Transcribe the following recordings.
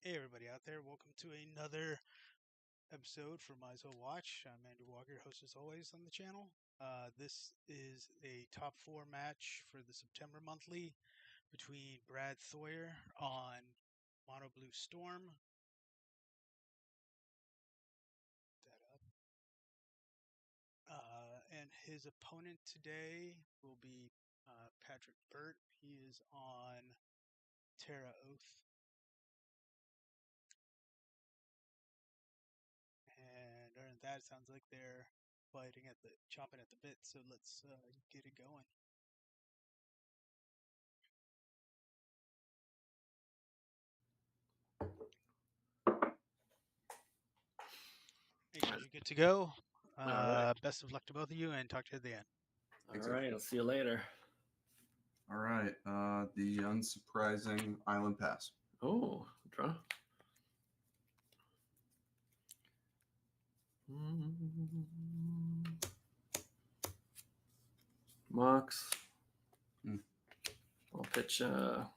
Hey everybody out there, welcome to another episode for Mise Watch. I'm Andrew Walker, host as always on the channel. This is a top 4 match for the September monthly between Brad Theurer on Mono Blue Storm. And his opponent today will be Patrick Burt. He is on TerraOath. And other than that, it sounds like they're chomping at the bit. So let's get it going. Hey guys, you're good to go. Right. Best of luck to both of you, and talk to you at the end. All right, I'll see you later. All right, the unsurprising Island Pass. Oh, draw. Mox. I'll pitch. I'll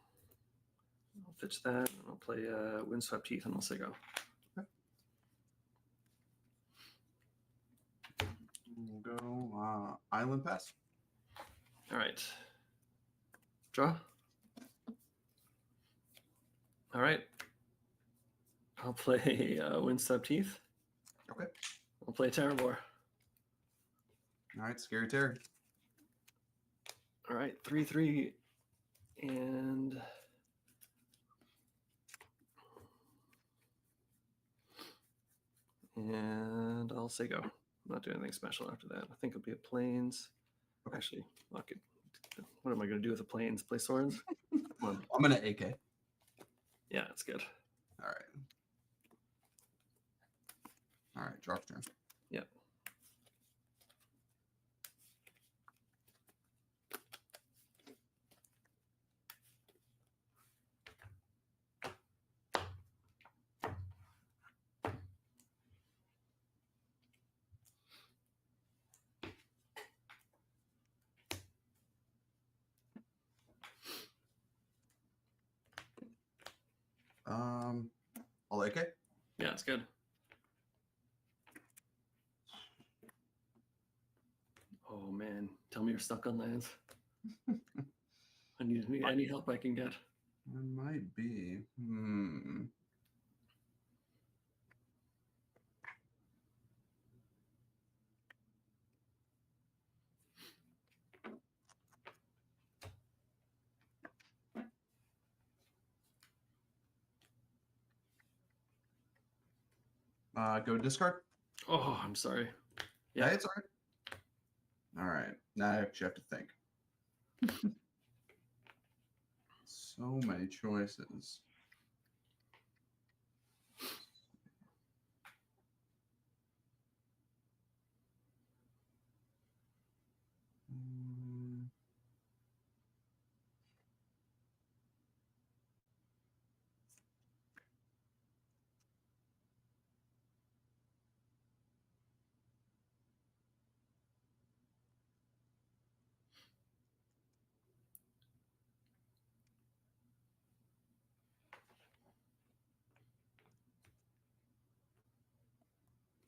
pitch that. And I'll play Windswept Heath, and I'll say go. We'll go Island Pass. All right. Draw. All right. I'll play Windswept Heath. Okay. I'll play Terrabor. All right, Scary Terry. All right, 3/3, and I'll say go. I'm not doing anything special after that. I think it'll be a plains. Okay. Actually, fuck it. What am I going to do with the plains? Play swords? I'm going to AK. Yeah, that's good. All right. All right, drop turn. Yep. I'll AK. Yeah, it's good. Oh man, tell me you're stuck on lands. I need any help I can get. It might be. Go discard. Oh, I'm sorry. Yeah, it's all right. All right, now I actually have to think. So many choices.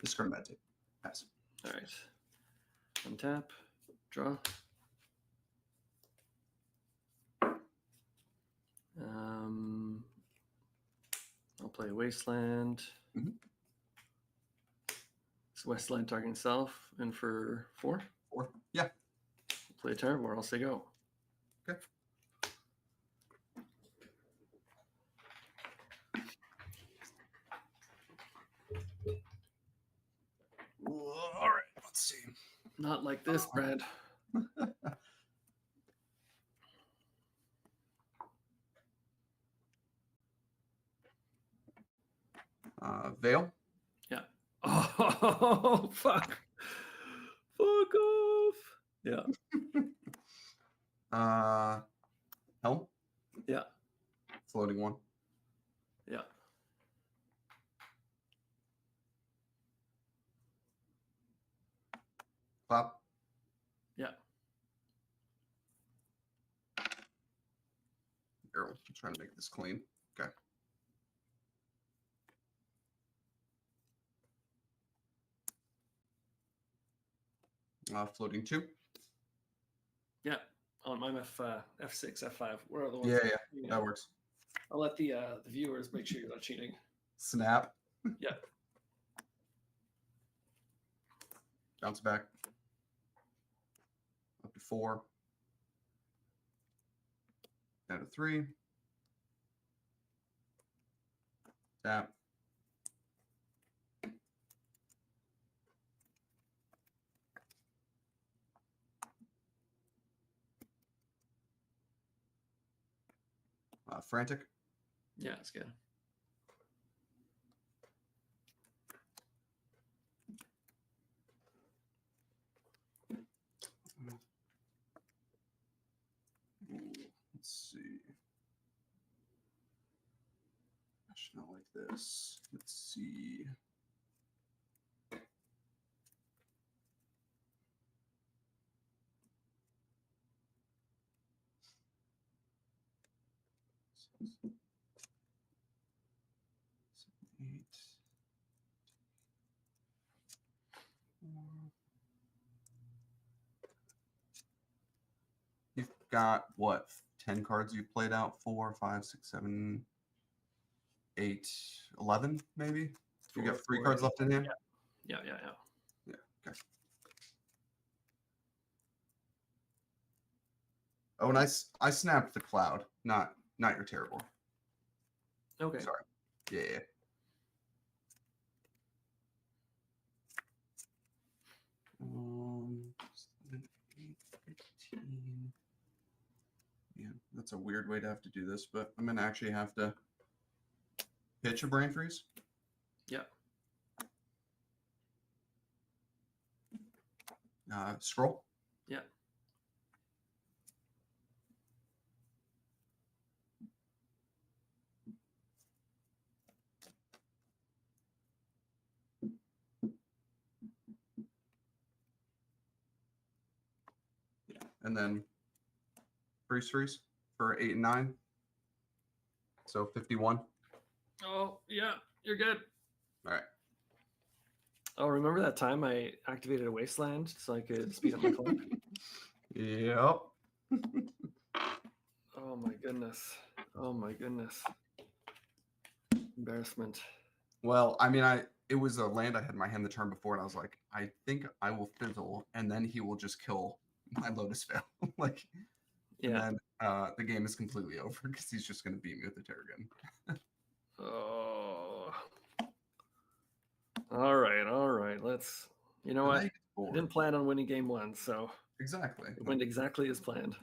Discard that tape. Pass. All right. Untap. Draw. I'll play Wasteland. It's Westland targeting self, and for 4? 4. Yeah. I'll play Terrabor. I'll say go. Okay. All right, let's see. Not like this, Brad. Veil. Yeah. Oh, fuck. Fuck off. Yeah. Helm. Yeah. Floating one. Yeah. Clap. Yeah. Arrow. I'm trying to make this clean. Okay. Floating 2. Yeah. I'm F6, F5. Where are the ones? Yeah, Yeah. that works. I'll let the viewers make sure you're not cheating. Snap. Yeah. Bounce back. Up to 4. Down to 3. Tap. Frantic. Yeah, it's good. Let's see. I should not like this. Let's see. Eight. 4. You've got what? 10 cards you've played out? 4, 5, 6, 7, 8, 11, maybe? You got 3 cards left in hand? Yeah. Yeah, okay. Oh, and I snapped the cloud, not your terrible. Okay. Sorry. Yeah. 7, 8, 15. Yeah, that's a weird way to have to do this, but I'm gonna actually have to pitch a brain freeze. Yeah. Scroll. Yeah. And then freeze for 8 and 9. So 51. Oh, yeah, you're good. All right. Oh, remember that time I activated a wasteland so I could speed up my clock? Yep. Oh my goodness. Oh my goodness. Embarrassment. Well, I mean, it was a land I had in my hand the turn before, and I was like, I think I will fizzle, and then he will just kill my Lotus Veil. Like, yeah. And then the game is completely over because he's just going to beat me with the Terragon. Oh. All right. Let's. You know what? I didn't plan on winning game 1, so exactly. It went exactly as planned.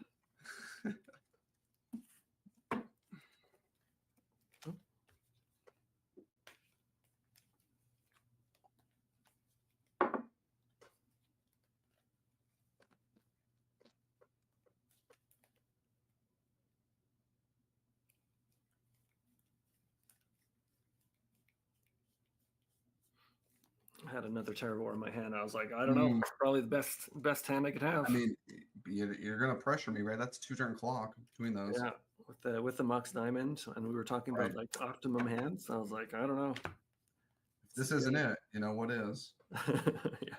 I had another Terror in my hand. I was like, I don't know, probably the best hand I could have. I mean, you're gonna pressure me, right? That's 2-turn clock between those. Yeah, with the Mox Diamond, and we were talking about like optimum hands. I was like, I don't know. If this isn't it, you know what is? Yeah.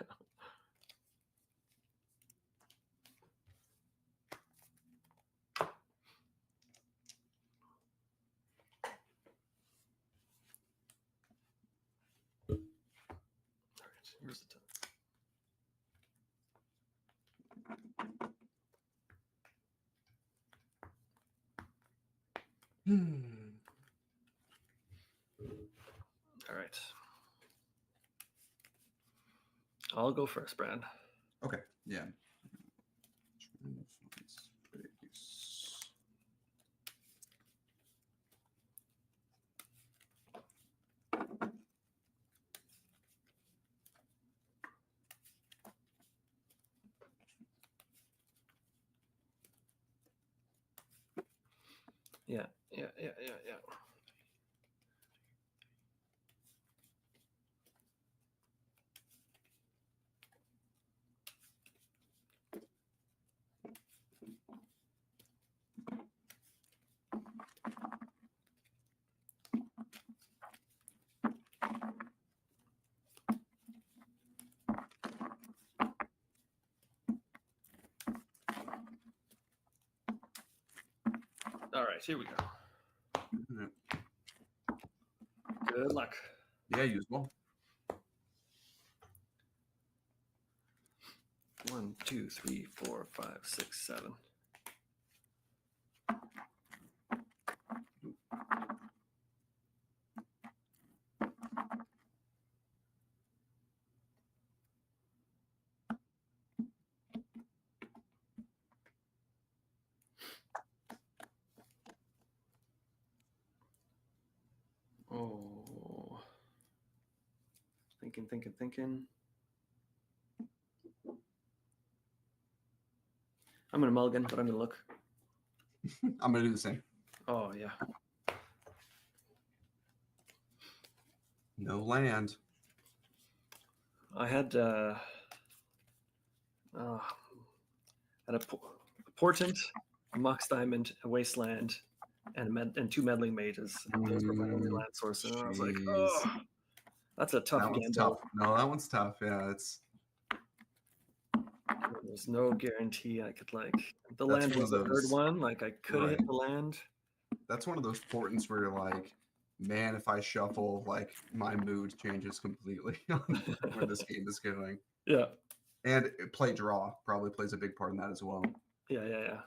Here's the time. All right. I'll go first, Brad. Okay. Yeah. Yeah. right, here we go. Yeah. Good luck. Yeah, you as well. 1, 2, 3, 4, 5, 6, 7. Oh, thinking. I'm gonna mulligan, but I'm gonna look. I'm gonna do the same. Oh yeah. No land. I had a portent, a mox diamond, a wasteland, and 2 meddling mages. Those were my only land sources, and I was like, Jeez. oh, that's a tough That one's gamble. tough. No, that one's tough. Yeah, it's There's no guarantee I could like the That's land one was of the third those- one. Like I could have hit Right. the land. that's one of those portents where you're like, man, if I shuffle, like my mood changes completely on where this game is going. Yeah. And play draw probably plays a big part in that as well. Yeah. Yeah.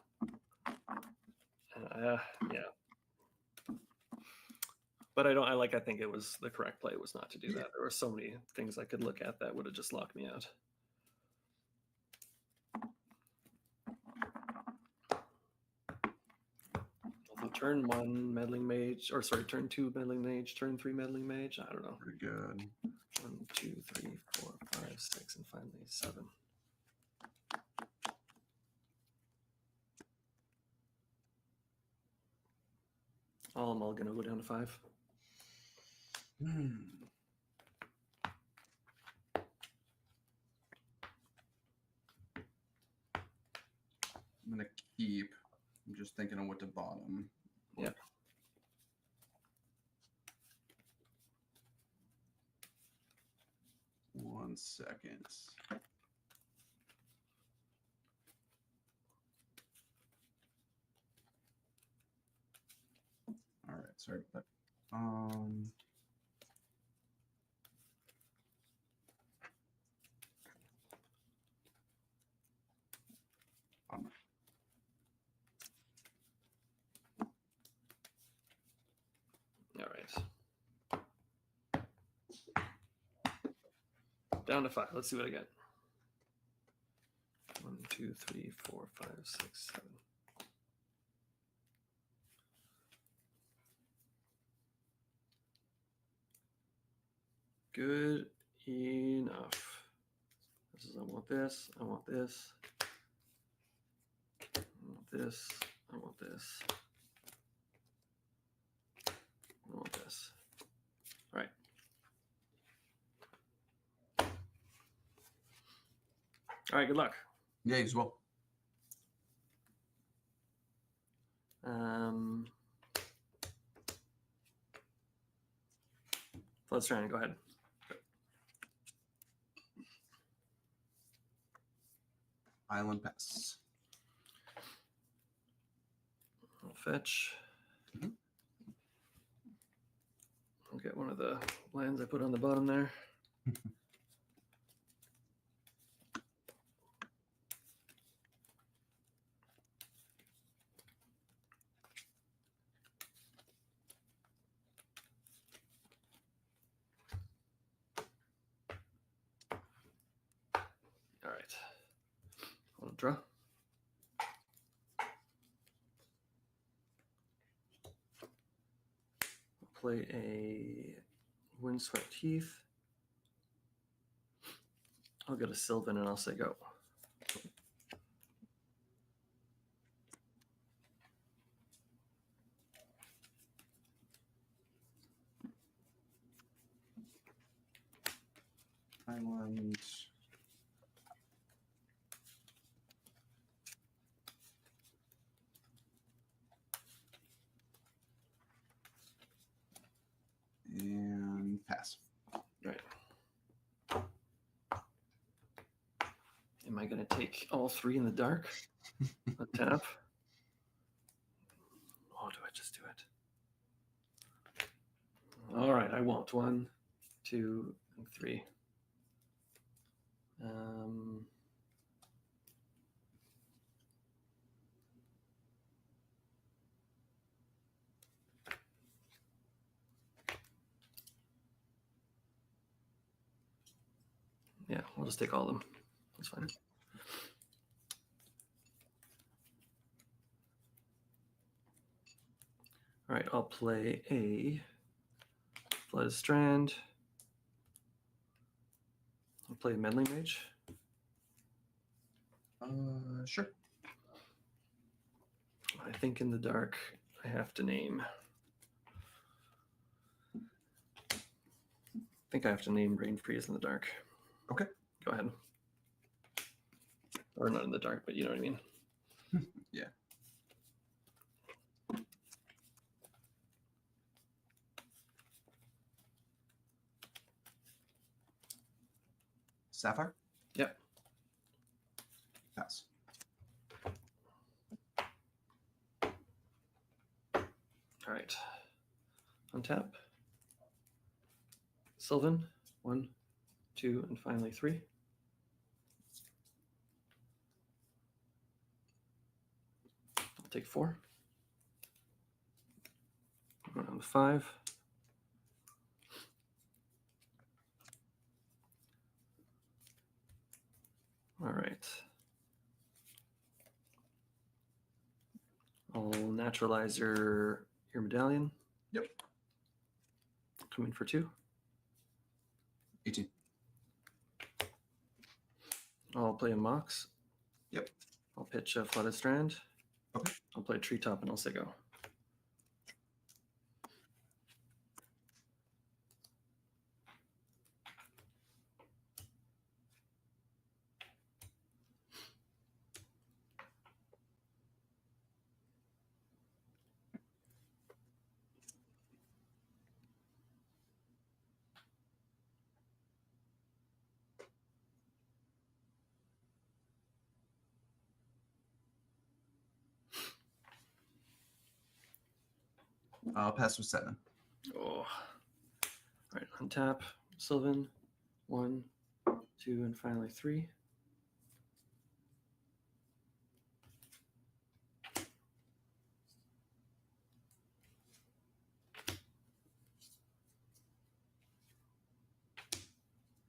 But I think it was the correct play was not to do that. There were so many things I could look at that would have just locked me out. Although turn 1 meddling mage, or sorry, turn 2 meddling mage, turn 3 meddling mage. I don't know. Pretty good. 1, 2, 3, 4, 5, 6, and finally 7. All I'm all gonna go down to 5. I'm gonna keep. I'm just thinking of what to bottom. Yeah. One second. All right, sorry about that. All right. Down to 5. Let's see what I get. 1, 2, 3, 4, 5, 6, 7. Good enough. This is, I want this. I want this. I want this. I want this. I want this. All right. All right. Good luck. Yeah, as well. Let's try and go ahead. Island pass. I'll fetch. I'll get one of the lands I put on the bottom there. All right. I'll draw. I'll play a Windswept Heath. I'll get a Sylvan and I'll say go. Island. And pass. Right. Am I going to take all 3 in the dark? A tap? Oh, do I I won't. 1, 2, and 3. Yeah, we'll just take all of them. That's fine. All right, I'll play a Flooded Strand. I'll play Meddling Mage. Sure. I think in the dark I have to name. I think I have to name Brain Freeze in the dark. Okay. Go ahead. Or not in the dark, but you know what I mean. Yeah. Sapphire? Yep. Pass. All right. Untap. Sylvan. 1, 2, and finally 3. I'll take 4. Go down to 5. All right. I'll naturalize your medallion. Yep. Come in for 2. 18. I'll play a Mox. Yep. I'll pitch a Flooded Strand. Okay. I'll play Treetop and I'll say go. I'll pass with 7. Oh. All right. Untap. Sylvan. 1, 2, and finally 3.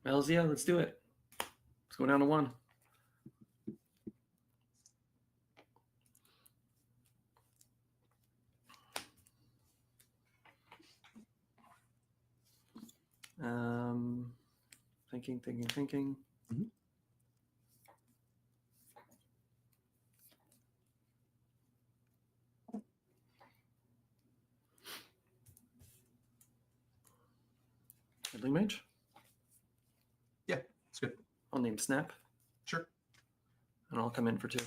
Hells yeah, let's do it. Let's go down to 1. Thinking. Mhm. Meddling Mage. Yeah, it's good. I'll name Snap. Sure. And I'll come in for 2.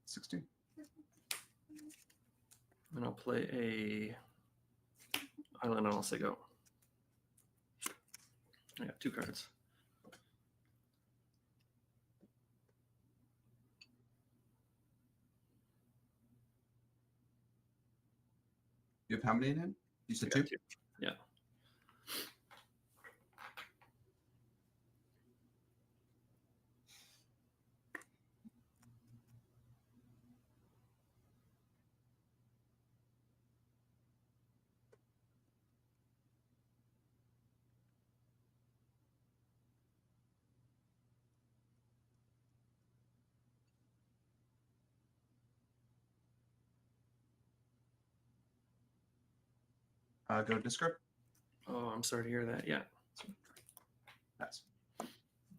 16. And I'll play a Island and I'll say go. I have 2 cards. You have how many in? You said I got 2? 2. Yeah. Go discard. Oh, I'm sorry to hear that. Yeah. Pass.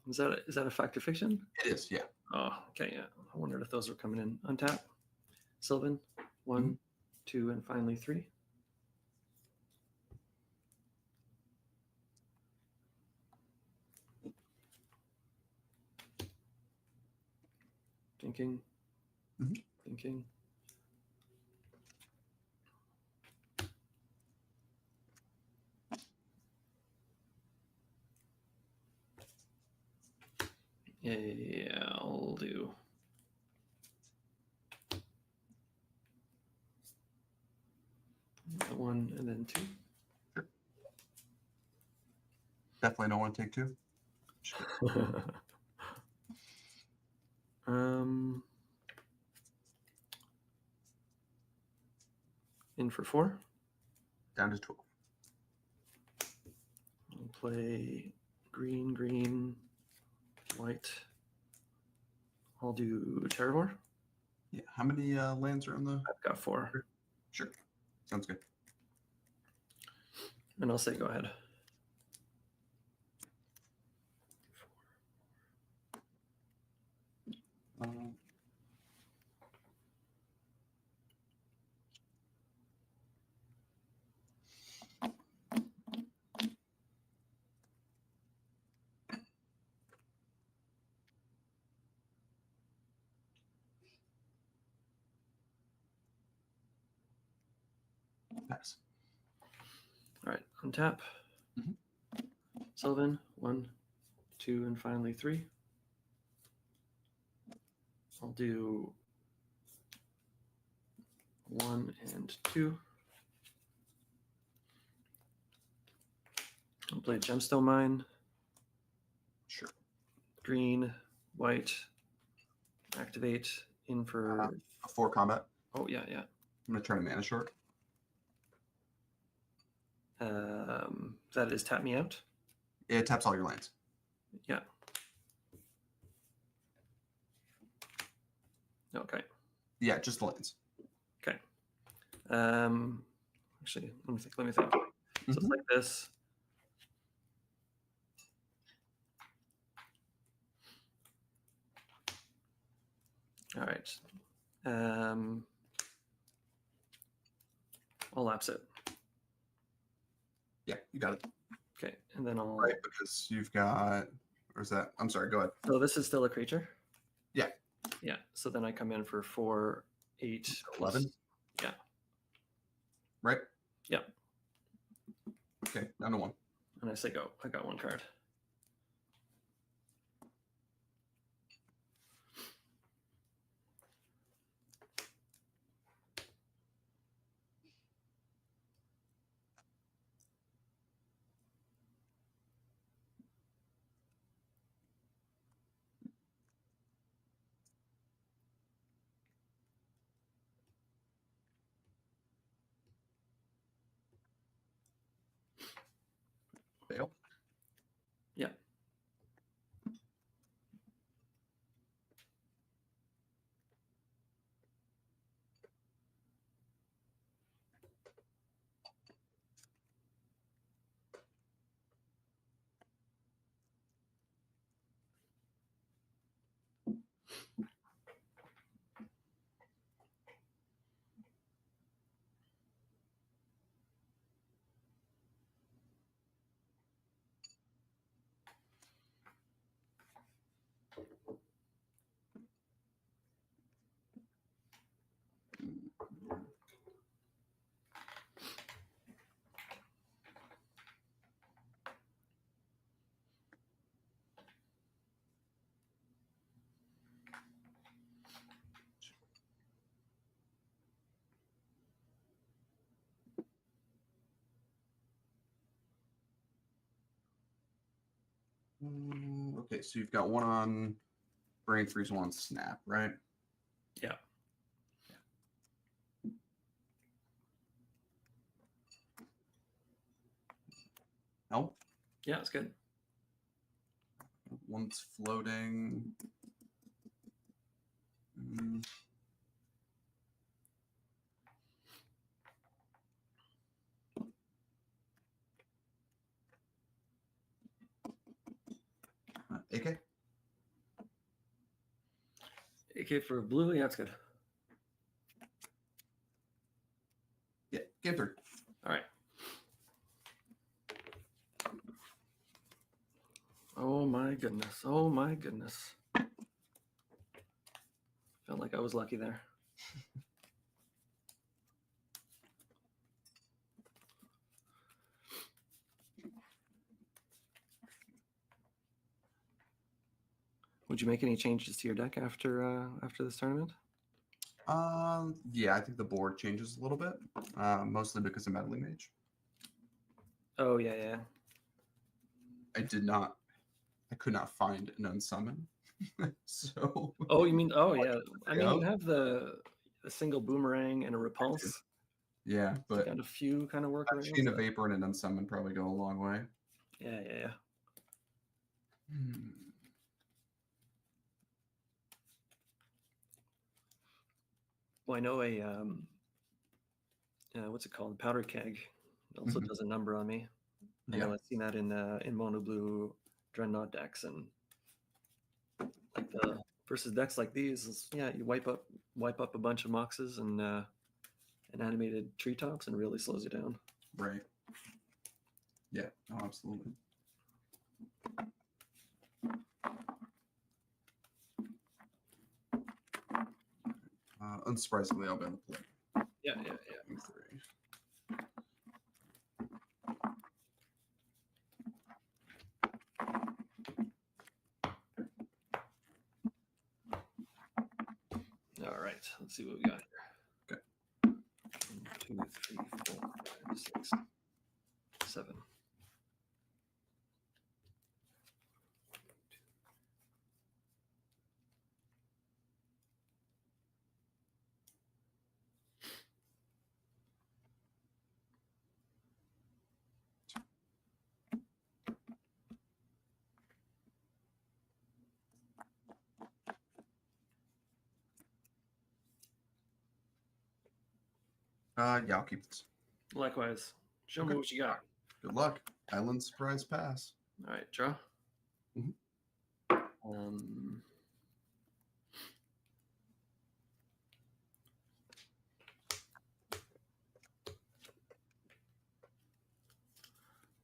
Is that a fact or fiction? It is, yeah. Oh, okay, yeah. I wondered if those were coming in. Untap. Sylvan. 1, 2, and finally 3. Thinking. Mhm. Thinking. Yeah, I'll do. One and then 2. Sure. Definitely don't want to take 2. In for 4. Down to 12. I'll play green, green, white. I'll do TerraOath. Yeah. How many lands are on the? I've got 4. Sure. Sounds good. And I'll say go ahead. Pass. All right, untap. Mhm. Sullivan, 1, 2, and finally 3. I'll do 1 and 2. I'll play Gemstone Mine. Sure. Green, white, activate, in for... 4 combat. Oh, yeah. I'm going to turn a mana short. That is tap me out. It taps all your lands. Yeah. Okay. Yeah, just the lands. Okay. Actually, let me think. So it's like this. All right. I'll lapse it. Yeah, you got it. Okay, and then I'll... Right, because you've got... Or is that... I'm sorry, go ahead. So this is still a creature? Yeah. Yeah, so then I come in for 4, 8... 11? Yeah. Right? Yeah. Okay, down to 1. And I say go. I got 1 card. Fail. Yeah. Okay, so you've got 1 on Brain Freeze, 1 on Snap, right? Yeah. Help? Yeah, it's good. 1's floating. AK? AK for blue, yeah, it's good. Yeah, game 3. All right. Oh my goodness. Oh my goodness. Felt like I was lucky there. Would you make any changes to your deck after this tournament? Yeah, I think the board changes a little bit, mostly because of Meddling Mage. Oh yeah. I did not. I could not find an unsummon. So. Oh, you mean? Oh, yeah. I mean, you Yeah. have the single boomerang and a repulse. Yeah, but Got a few kind of I've workarounds. seen a vapor and an unsummon probably go a long way. Yeah. Hmm. Well, I know a what's it called? Powder keg also does a number on me. I know I've seen that in mono blue Dreadnought decks, and like the versus decks like these, you wipe up a bunch of moxes and animated treetops, and it really slows you down. Right. Yeah. No, absolutely. Unsurprisingly, I'll be on the play. Yeah. 3. All right. Let's see what we got here. Okay. 1, 2, 3, 4, 5, 6, 7. Yeah, I'll keep this. Likewise. Show me what you got. Good luck. Island surprise pass. All right, draw.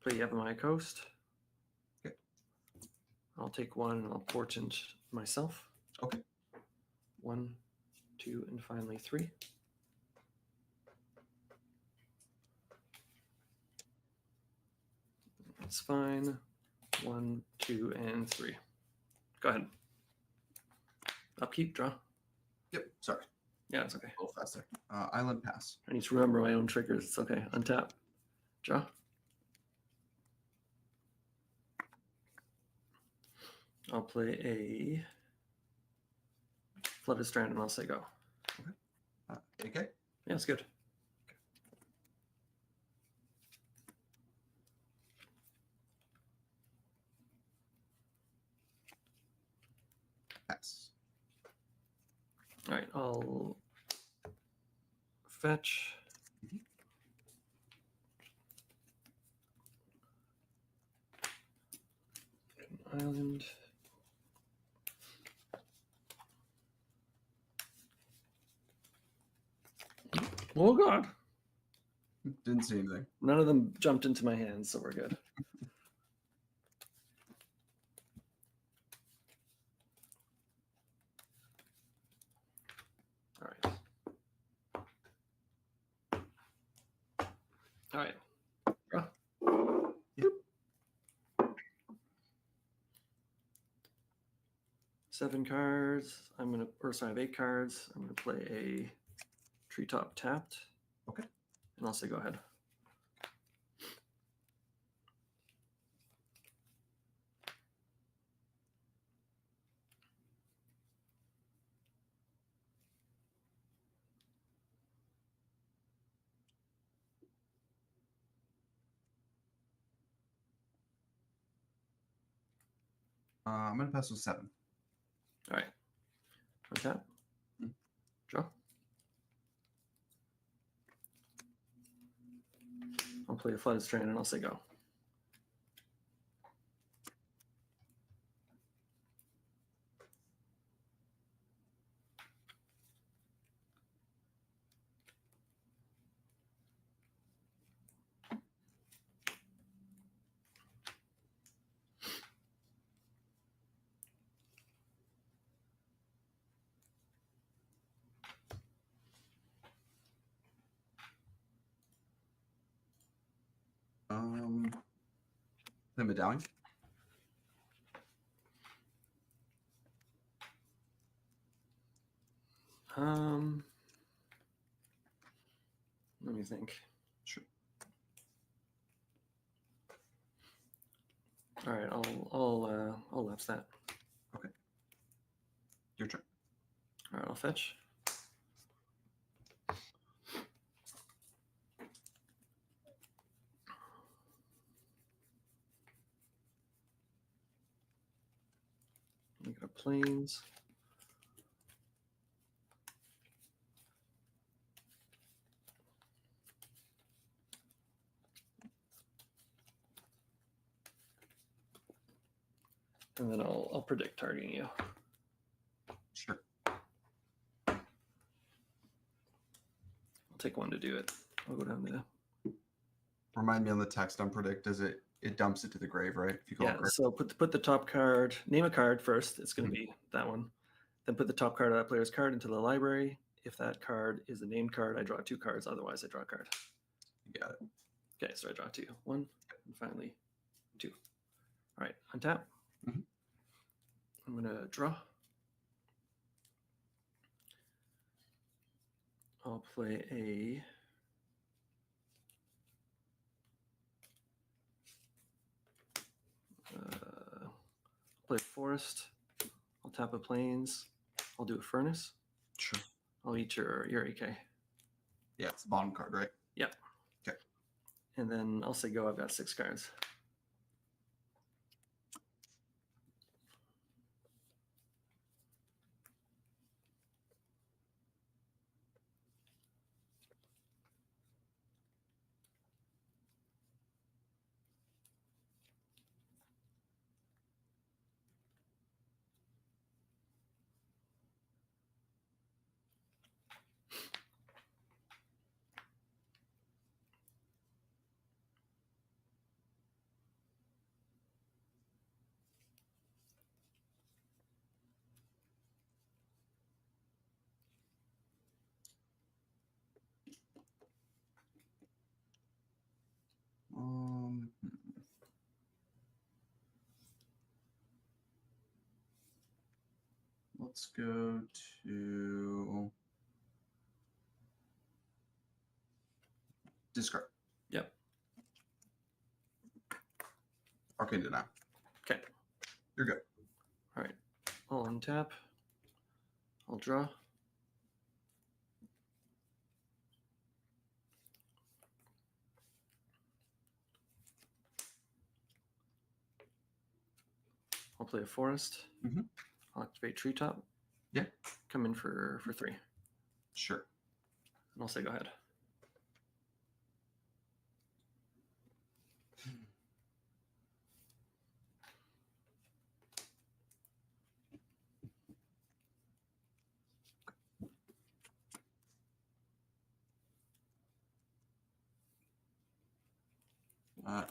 Play Yavimaya Coast. Okay. I'll take 1 and I'll portent myself. Okay. 1, 2, and finally 3. That's fine. 1, 2, and 3. Go ahead. Upkeep, draw. Yep. Sorry. Yeah, it's okay. A little faster. Island pass. I need to remember my own triggers. It's okay. Untap. Draw. I'll play a Flooded Strand and I'll say go. Okay. Yeah, it's good. Pass. All right, I'll fetch. Island. Oh God! Didn't see anything. None of them jumped into my hands, so we're good. All right. All right. Draw. Yep. 7 cards. I have 8 cards. I'm gonna play a Treetop tapped. Okay. And I'll say go ahead. I'm gonna pass with 7. All right. Untap. Draw. I'll play a Flooded Strand and I'll say go. The medallion. Let me think. Sure. All right, I'll lapse that. Okay. Your turn. All right, I'll fetch. We got planes. And then I'll predict targeting you. Sure. I'll take one to do it. I'll go down to Remind me on the text on predict. Does it dumps it to the grave, right? If you call it grave. So put the top card. Name a card first. It's going to be that one. Then put the top card of that player's card into the library. If that card is a named card, I draw 2 cards. Otherwise, I draw a card. You got it. Okay, so I draw 2. 1, and finally 2. All right, untap. Mhm. I'm going to draw. I'll play a forest. I'll tap a plains. I'll do a furnace. Sure. I'll eat your AK. Yeah, it's the bottom card, right? Yeah. Okay. And then I'll say go. I've got 6 cards. Hmm. Let's go to discard. Yep. Arcane Deny. Okay. You're good. All right. I'll untap. I'll draw. I'll play a forest. Mhm. I'll activate treetop. Yeah. Come in for 3. Sure. And I'll say go ahead.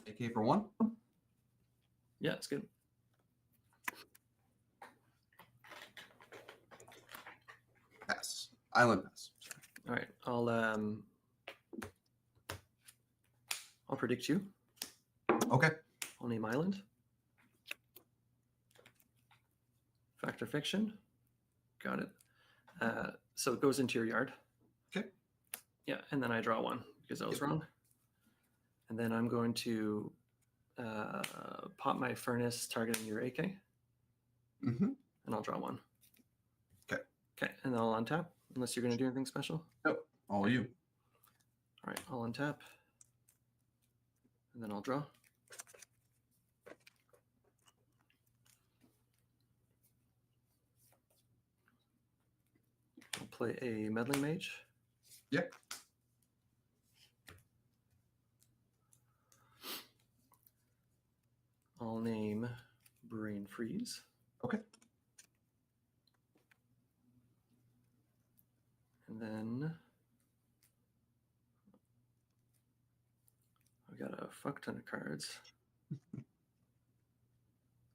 AK for 1. Yeah, it's good. Pass. Island pass. All right. I'll predict you. Okay. I'll name island. Fact or fiction. Got it. So it goes into your yard. Okay. Yeah, and then I draw 1 because I was Yep. wrong. And then I'm going to pop my furnace targeting your AK. Mm-hmm. And I'll draw 1. Okay. Okay, and then I'll untap unless you're going to do anything special. Nope. All you. All right, I'll untap. And then I'll draw. I'll play a meddling mage. Yep. I'll name Brain Freeze. Okay. And then I've got a fuck ton of cards.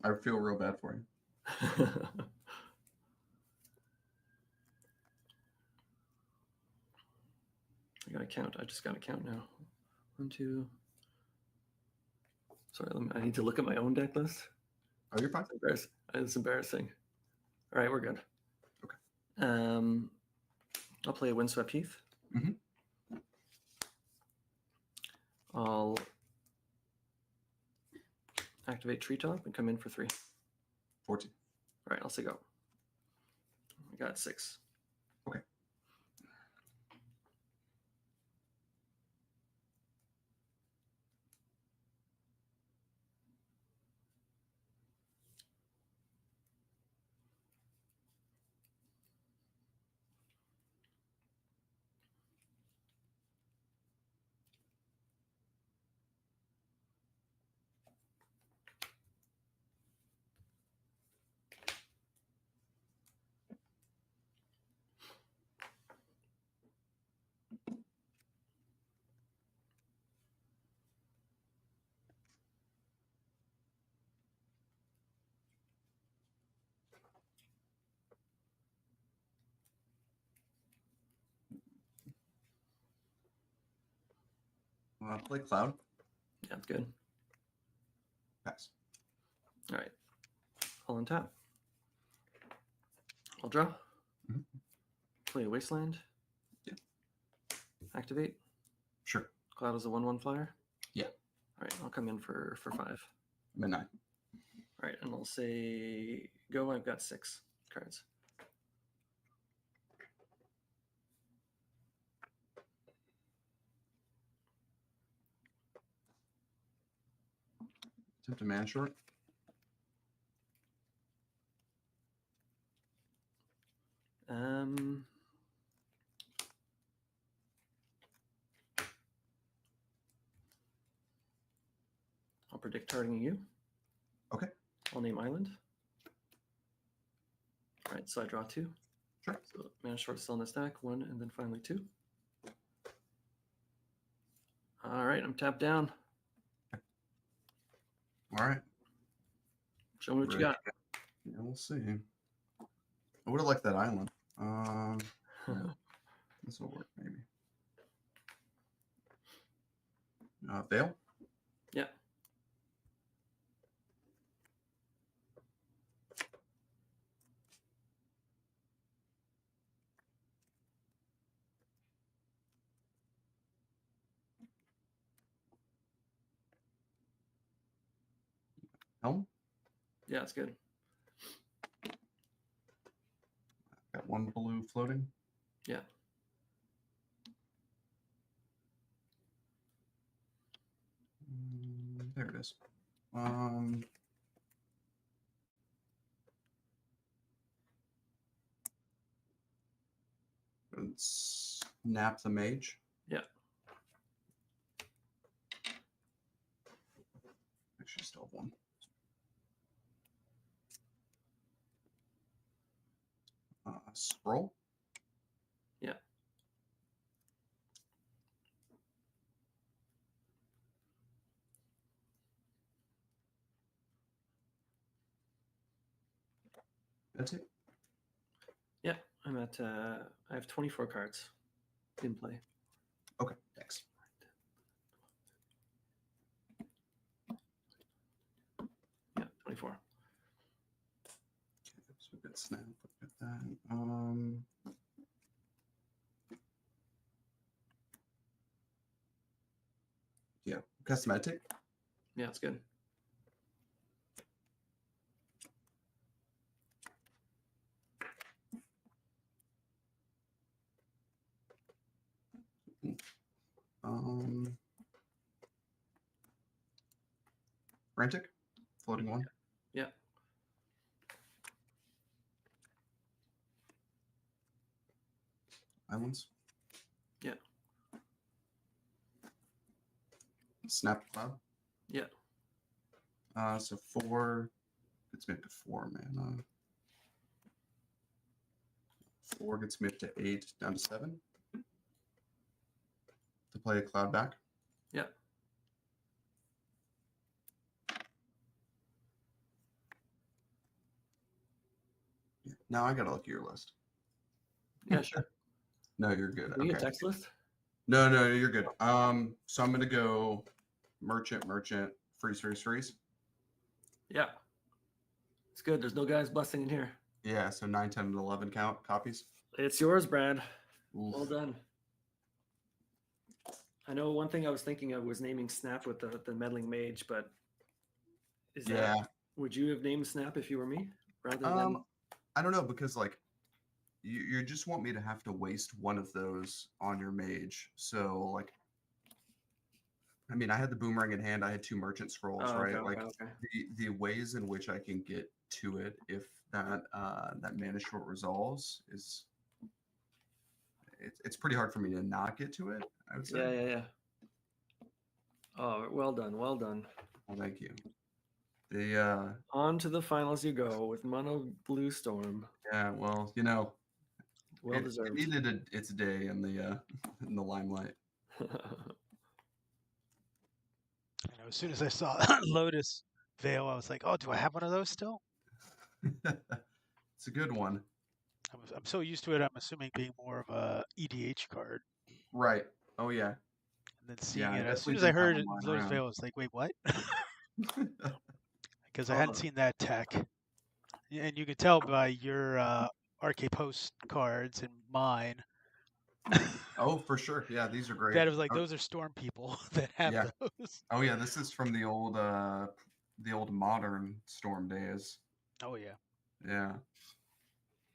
I feel real bad for you. I gotta count. I just gotta count now. 1, 2. Sorry, I need to look at my own deck list. Oh, you're fine. It's embarrassing. All right, we're good. Okay. I'll play a Windswept Heath. Mhm. I'll activate Treetop and come in for 3. 14. All right, I'll say go. I got 6. Okay. Play Cloud. Yeah, that's good. Pass. All right. I'll untap. I'll draw. Mhm. Play a Wasteland. Yeah. Activate. Sure. Cloud is a 1/1 flyer. Yeah. All right, I'll come in for 5. Midnight. All right, and I'll say go. I've got 6 cards. Attempt to man short. I'll predict targeting you. Okay. I'll name Island. All right, so I draw 2. Sure. So mana short is still in the stack. 1 and then finally 2. All right, I'm tapped down. All right. Show me what you got. Yeah, we'll see. I would have liked that island. This will work, maybe. Veil? Yeah. Helm? Yeah, it's good. Got 1 blue floating. Yeah. There it is. Snap the mage. Yeah. Actually, still have 1. Scroll. Yeah. That's it. Yeah, I'm at. I have 24 cards in play. Okay, thanks. Yeah, 24. Okay, so we got snap. Look at that. Yeah, cosmetic. Yeah, it's good. Frantic. Floating 1. Yeah. Islands. Yeah. Snap cloud. Yeah. So 4. Gets me up to 4 mana. 4 gets me up to 8, down to 7. To play a cloud back. Yeah. Now I gotta look at your list. Yeah, sure. No, you're good. Can we Okay. get text list? No, you're good. So I'm gonna go merchant, freeze. Yeah. It's good. There's no guys busting in here. Yeah, so 9, 10, and 11 count copies. It's yours, Brad. Oof. Well done. I know one thing I was thinking of was naming Snap with the meddling mage, but Is Yeah. that, would you have named Snap if you were me rather than? I don't know, because like you just want me to have to waste one of those on your mage. So like, I mean, I had the boomerang in hand. I had 2 merchant scrolls, Oh, right? okay, Like okay. the ways in which I can get to it if that mana short resolves is it's pretty hard for me to not get to it, I would say. Yeah. Oh, well done, well done. Well, thank you. The On to the finals you go with Mono Blue Storm. yeah, well, Well it deserved. needed its day in the limelight. As soon as I saw Lotus Veil, I was like, "Oh, do I have one of those still?" It's a good one. I'm so used to it. I'm assuming being more of a EDH card, Right. Oh yeah. and then seeing I it as soon definitely as I did have heard one lying Lotus around. Veil, I was like, "Wait, what?" Because I hadn't Oh, seen that tech, and you could tell by your RK Post cards and mine Oh, for sure. Yeah, these are great. that it was like Oh, those are Storm people that have yeah. those. Oh yeah, this is from the old modern Storm days. Oh yeah, Yeah.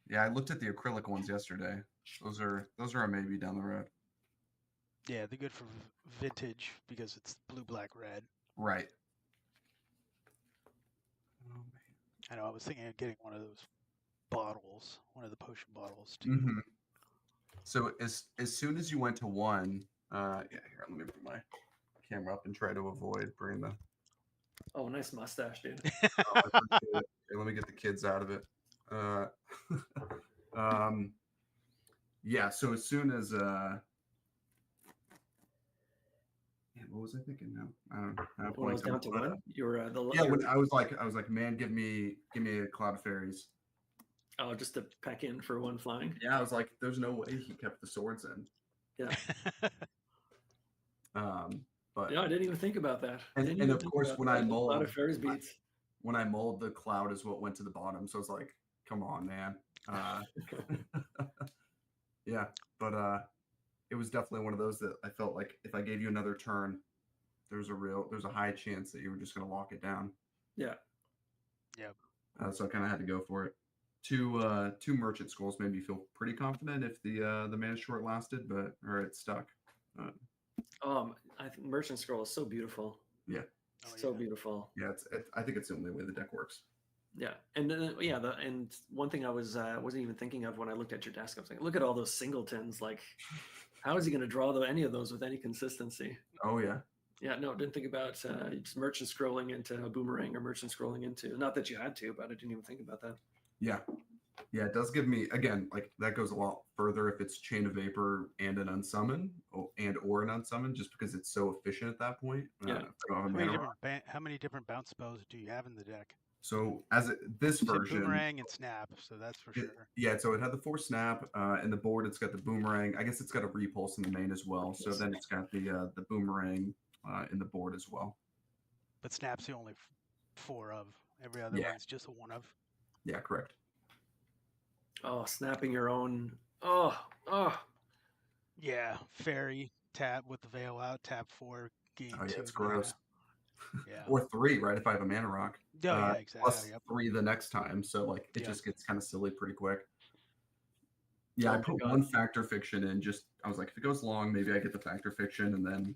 Yeah, I looked at the acrylic ones yesterday. Those are a maybe down the road. yeah, they're good for vintage because it's blue, black, red. Right. Oh I know. I was thinking of getting one of those bottles, one of the potion bottles too. man. Mm-hmm. So as soon as you went to one, yeah, here, let me put my camera up and try to avoid bringing the oh, nice mustache, dude. I appreciate it. Here, let me get the kids out of it. Um yeah, so as soon as man, what was I thinking now? I don't know. When I was down to one, you were Yeah, when I was like, man, give me a Cloud Fairies. oh, just to pack in for one flying. Yeah, I was like, there's no way he kept the swords in. Yeah. But Yeah, I didn't even think about that. and of course when I a lot mulled of fairies beats. when I mulled, the cloud is what went to the bottom. So it's like, come on, man. Yeah, but it was definitely one of those that I felt like if I gave you another turn, there's a high chance that you were just going to lock it down. Yeah. So I kind of had to go for it. Two merchant scrolls made me feel pretty confident if the mana short lasted, or it stuck. I think Merchant Scroll is so beautiful. Yeah. So beautiful. Yeah, I think it's the only way the deck works. Yeah, and then and one thing I wasn't even thinking of when I looked at your desk, I was like, look at all those singletons. Like, how is he going to draw any of those with any consistency? Oh yeah. Yeah, no, didn't think about just merchant scrolling into a boomerang or merchant scrolling into. Not that you had to, but I didn't even think about that. Yeah. Yeah, it does give me, again, like that goes a lot further if it's Chain of Vapor and an Unsummon, or an Unsummon, just because it's so efficient at that point. Yeah. How many different bounce spells do you have in the deck? So this version, boomerang and snap, so that's for sure. Yeah, so it had the 4 snap, and the board it's got the boomerang. I guess it's got a repulse in the main as well. So then it's got the boomerang in the board as well. But snap's the only 4 of. Every other one's just a 1 of. Yeah, correct. Oh, snapping your own. Yeah, fairy tap with the veil out, tap 4, gain 2. It's gross. Yeah. Or 3, right? If I have a mana rock. Yeah, exactly. Plus 3 the next time. So like it just gets kind of silly pretty quick. Yeah, I put one Factor Fiction in. I was like, if it goes long, maybe I get the Factor Fiction, and then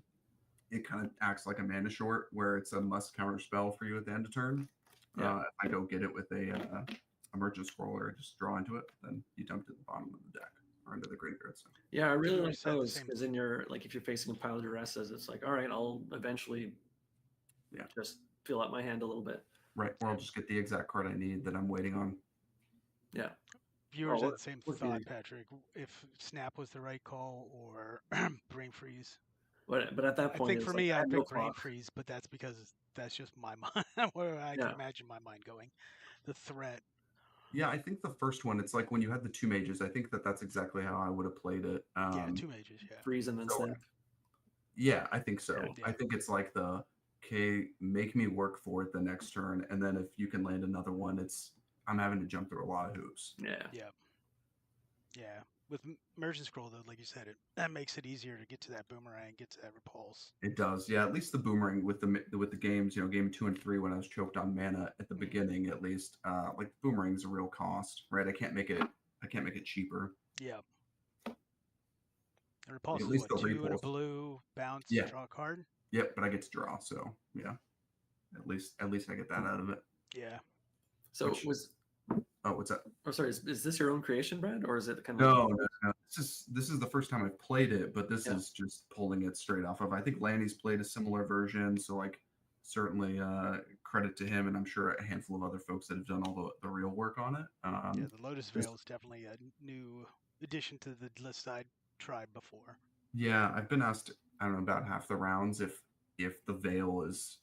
it kind of acts like a mana short, where it's a must counter spell for you at the end of turn. Yeah. If I go get it with a merchant scroller, just draw into it, then you dump it at the bottom of the deck or into the graveyard. So. Yeah, I really like those because in if you're facing a pile of duresses, it's like, all right, I'll eventually just fill out my hand a little bit. Right, or I'll just get the exact card I need that I'm waiting on. Yeah. Viewers had the same thought, Patrick. If snap was the right call or brain freeze. But at that point, I think for me, I pick brain freeze, but that's because that's just my mind, where I can imagine my mind going. The threat. Yeah, I think the first one, it's like when you had the 2 mages, I think that's exactly how I would have played it. 2 mages, yeah. Freeze and then snap. Yeah, I think so. Yeah. I think it's like make me work for it the next turn, and then if you can land another one, I'm having to jump through a lot of hoops. Yeah. Yeah. with Merchant Scroll, though, like you said, that makes it easier to get to that boomerang, get to that repulse. It does, yeah. At least the boomerang with the games, game 2 and 3, when I was choked on mana at the beginning, at least, like boomerang is a real cost, right? I can't make it cheaper. Yeah. The repulse At is least what, the 2 and a repulse. blue, bounce, Yeah. draw a card? Yep, but I get to draw, so yeah. At least I get that out of it. Yeah. So what's that? Oh, sorry. Is this your own creation, Brad, or is it kind of? No. This is the first time I've played it, but this Yeah. is just pulling it straight off of. I think Lanny's played a similar version, so like certainly credit to him, and I'm sure a handful of other folks that have done all the real work on it. Yeah, the Lotus Veil is definitely a new addition to the list I'd tried before. Yeah, I've been asked, I don't know, about half the rounds if the Veil is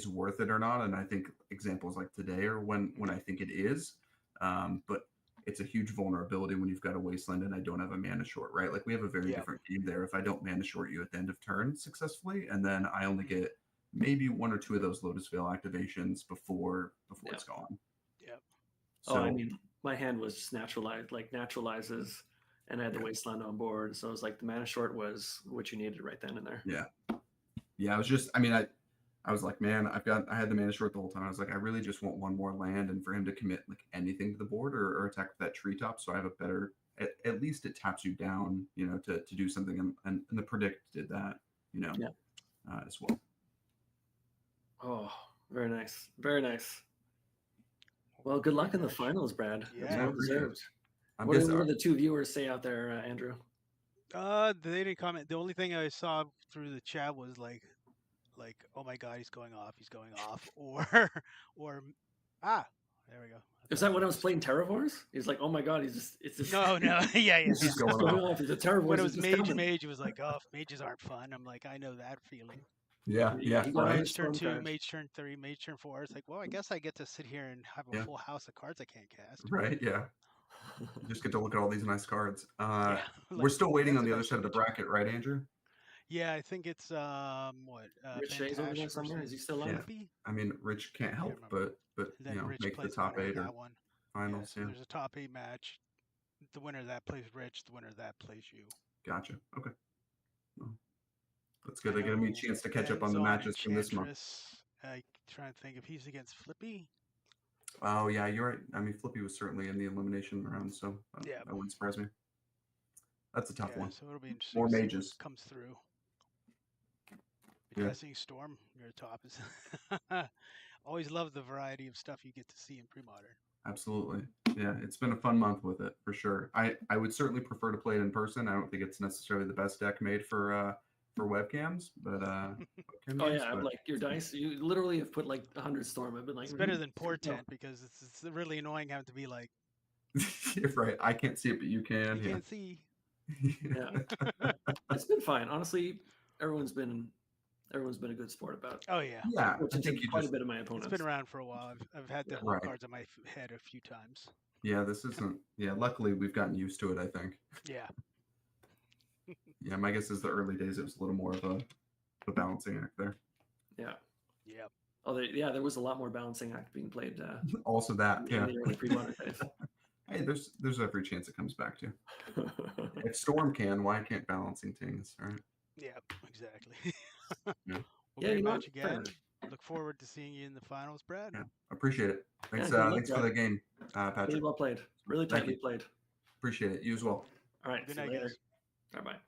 worth it or not, and I think examples like today are when I think it is, but it's a huge vulnerability when you've got a Wasteland and I don't have a mana short, right? Like we have a very different game there. If I don't mana short you at the end of turn successfully, and then I only get maybe 1 or 2 of those Lotus Veil activations before it's gone. Yep. So, I mean, my hand was just naturalizes, and I had the Wasteland on board, so it was like the mana short was what you needed right then and there. Yeah. I was like, man, I had the mana short the whole time. I was like, I really just want one more land, and for him to commit like anything to the board or attack with that treetop, so I have a better. At least it taps you down, to do something, and the predict did that, as well. Oh, very nice, very nice. Well, good luck in the finals, Brad. Yeah, well deserved. What did the 2 viewers say out there, Andrew? They didn't comment. The only thing I saw through the chat was like, oh my god, he's going off, or there we go. Is that when I was playing Terravors? He's like, oh my god, it's just no, yeah. He's just going off. The Terravors. When it was Mage, it was like, oh, mages aren't fun. I'm like, I know that feeling. Yeah. Right. Mage turn 2, Mage turn 3, Mage turn 4. It's like, well, I guess I get to sit here and have a full house of cards I can't cast. Right. Yeah. Just get to look at all these nice cards. We're still waiting on the other side of the bracket, right, Andrew? Yeah, I think it's what? Rich Shay's over there somewhere. Is he still on? Yeah. I mean, Rich can't help but Rich make the top 8 or finals. So there's a top 8 match. The winner of that plays Rich. The winner of that plays you. Gotcha. Okay. Well, that's good. They give me a chance to catch up on the matches from this month. I try and think if he's against Flippy. Oh yeah, you're right. I mean, Flippy was certainly in the elimination round, so that wouldn't surprise me. That's a tough one. So it'll be interesting. More mages comes through. Yeah. Seeing Storm, your top is always love the variety of stuff you get to see in Premodern. Absolutely. Yeah, it's been a fun month with it for sure. I would certainly prefer to play it in person. I don't think it's necessarily the best deck made for webcams, but like your dice, you literally have put like 100 Storm. I've been like, it's better than Portent because it's really annoying having to be like, you're right. I can't see it, but you can. You can't see. Yeah. It's been fine. Honestly, everyone's been a good sport about it. Oh yeah. Yeah. Which I think quite a bit of my opponents. It's been around for a while. I've had the cards on my head a few times. Yeah, this isn't. Yeah, luckily we've gotten used to it, I think. Yeah. Yeah, my guess is the early days it was a little more of a balancing act there. Yeah. Yeah. Oh, there was a lot more balancing act being played. Also that, in the early pre-modern days. Hey, there's every chance it comes back to. If Storm can, why can't balancing things, right? Yeah, exactly. Yeah. Well, much again. Look forward to seeing you in the finals, Brad. Yeah, appreciate it. Thanks, thanks for the game, Patrick. Really well played. Really tightly played. Appreciate it. You as well. All right. Good night, guys. Bye bye.